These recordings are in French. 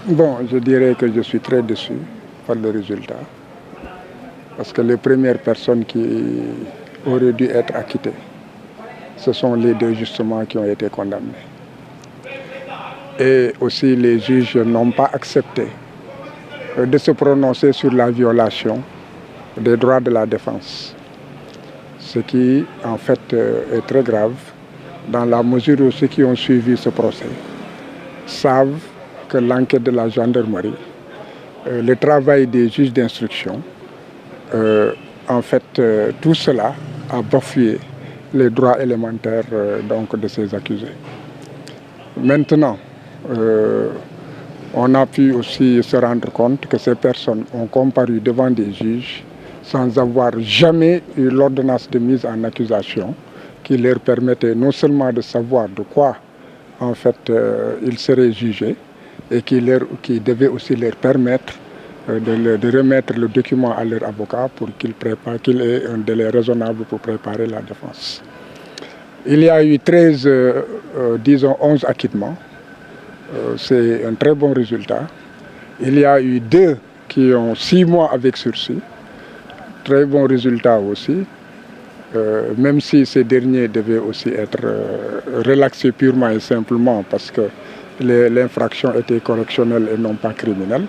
Bon, je dirais que je suis très déçu par le résultat, parce que les premières personnes qui auraient dû être acquittées, ce sont les deux justement qui ont été condamnés. Et aussi les juges n'ont pas accepté de se prononcer sur la violation des droits de la défense. Ce qui en fait est très grave dans la mesure où ceux qui ont suivi ce procès savent que l'enquête de la gendarmerie, le travail des juges d'instruction, tout cela a bafoué les droits élémentaires donc de ces accusés. Maintenant, on a pu aussi se rendre compte que ces personnes ont comparu devant des juges sans avoir jamais eu l'ordonnance de mise en accusation qui leur permettait non seulement de savoir de quoi en fait ils seraient jugés et qui devait aussi leur permettre de remettre le document à leur avocat pour qu'il ait un délai raisonnable pour préparer la défense. Il y a eu 11 acquittements. C'est un très bon résultat. Il y a eu 2 qui ont 6 mois avec sursis. Très bon résultat aussi. Même si ces derniers devaient aussi être relaxés purement et simplement parce que l'infraction était correctionnelle et non pas criminelle.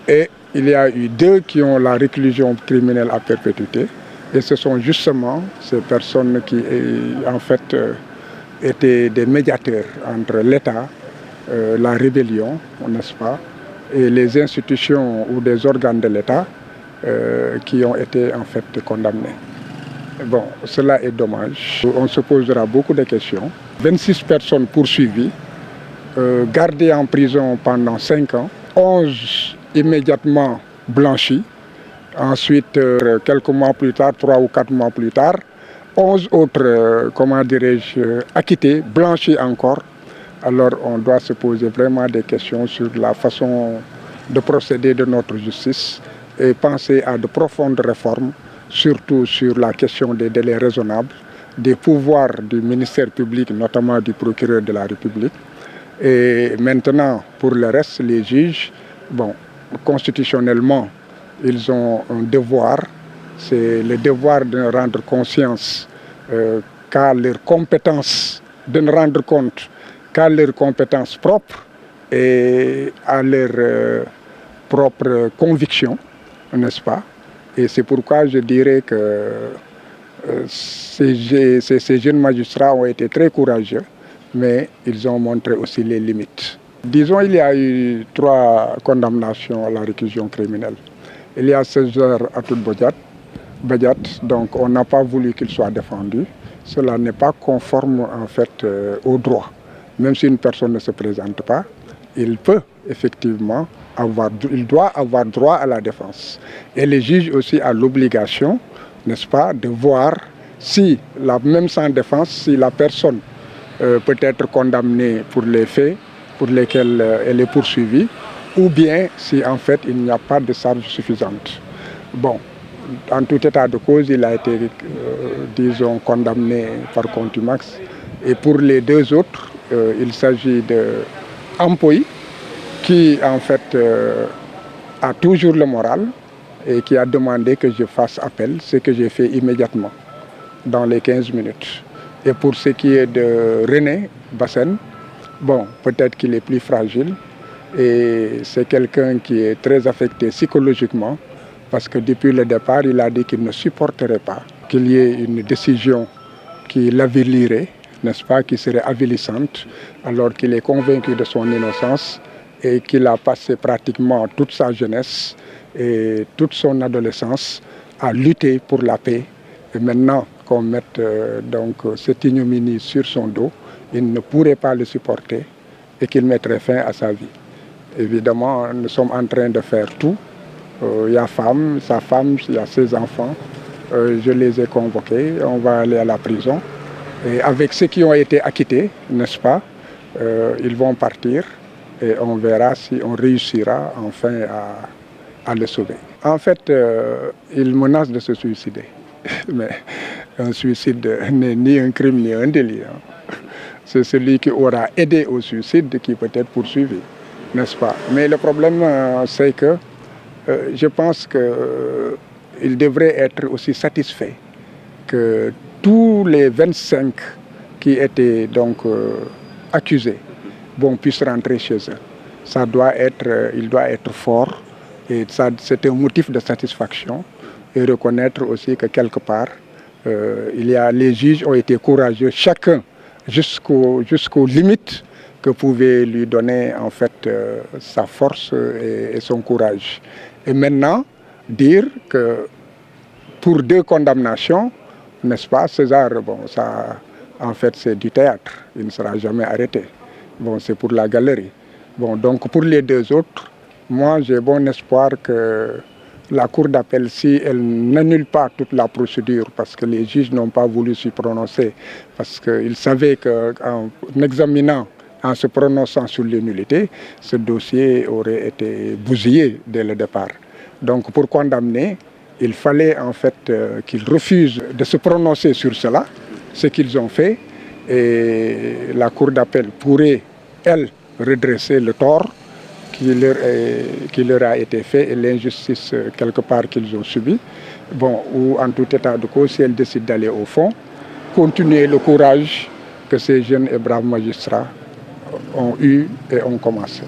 Et il y a eu 2 qui ont la réclusion criminelle à perpétuité. Et ce sont justement ces personnes qui, en fait, étaient des médiateurs entre l'État, la rébellion, n'est-ce pas, et les institutions ou des organes de l'État qui ont été, en fait, condamnés. Bon, cela est dommage. On se posera beaucoup de questions. 26 personnes poursuivies, gardées en prison pendant 5 ans, 11 immédiatement blanchis. Ensuite, quelques mois plus tard, 3 ou 4 mois plus tard, 11 autres, acquittés, blanchis encore. Alors on doit se poser vraiment des questions sur la façon de procéder de notre justice et penser à de profondes réformes, surtout sur la question des délais raisonnables, des pouvoirs du ministère public, notamment du procureur de la République. Et maintenant, pour le reste, les juges, bon, constitutionnellement, ils ont un devoir, c'est le devoir de rendre conscience qu'à leurs compétences, de ne rendre compte qu'à leurs compétences propres et à leurs propres convictions, n'est-ce pas? Et c'est pourquoi je dirais que ces jeunes magistrats ont été très courageux, mais ils ont montré aussi les limites. Disons, il y a eu 3 condamnations à la réclusion criminelle. Il y a César Atoute Badiat, donc on n'a pas voulu qu'il soit défendu. Cela n'est pas conforme en fait au droit. Même si une personne ne se présente pas, il peut effectivement il doit avoir droit à la défense. Et les juges aussi ont l'obligation, n'est-ce pas, de voir si, même sans défense, si la personne peut être condamnée pour les faits pour lesquels elle est poursuivie, ou bien si en fait il n'y a pas de charge suffisante. Bon, en tout état de cause, il a été, disons, condamné par contumace. Et pour les 2 autres, il s'agit de Ampoy, qui en fait a toujours le moral et qui a demandé que je fasse appel, ce que j'ai fait immédiatement, dans les 15 minutes. Et pour ce qui est de René Bassène, bon, peut-être qu'il est plus fragile et c'est quelqu'un qui est très affecté psychologiquement parce que depuis le départ, il a dit qu'il ne supporterait pas qu'il y ait une décision qui l'avilirait, n'est-ce pas, qui serait avilissante, alors qu'il est convaincu de son innocence et qu'il a passé pratiquement toute sa jeunesse et toute son adolescence à lutter pour la paix. Et maintenant qu'on mette donc cette ignominie sur son dos, il ne pourrait pas le supporter et qu'il mettrait fin à sa vie. Évidemment, nous sommes en train de faire tout. Il y a sa femme, il y a ses enfants. Je les ai convoqués, on va aller à la prison. Et avec ceux qui ont été acquittés, n'est-ce pas, ils vont partir et on verra si on réussira enfin à le sauver. En fait, il menace de se suicider. Mais un suicide n'est ni un crime ni un délit. C'est celui qui aura aidé au suicide qui peut être poursuivi. n'est-ce pas? Mais le problème, c'est que je pense qu'il devrait être aussi satisfait que tous les 25 qui étaient donc accusés puissent rentrer chez eux. Il doit être fort et c'est un motif de satisfaction et reconnaître aussi que quelque part, les juges ont été courageux, chacun jusqu'aux limites que pouvait lui donner en fait sa force et son courage. Et maintenant, dire que pour 2 condamnations, n'est-ce pas, César, ça, en fait, c'est du théâtre. Il ne sera jamais arrêté. C'est pour la galerie. Donc pour les 2 autres, moi, j'ai bon espoir que la Cour d'appel, si elle n'annule pas toute la procédure, parce que les juges n'ont pas voulu s'y prononcer, parce qu'ils savaient qu'en examinant, en se prononçant sur les nullités, ce dossier aurait été bousillé dès le départ. Donc pour condamner, il fallait en fait qu'ils refusent de se prononcer sur cela, ce qu'ils ont fait, et la Cour d'appel pourrait, elle, redresser le tort qui leur a été fait et l'injustice quelque part qu'ils ont subi. Ou en tout état de cause, si elle décide d'aller au fond, continuer le courage que ces jeunes et braves magistrats ont eu et ont commencé.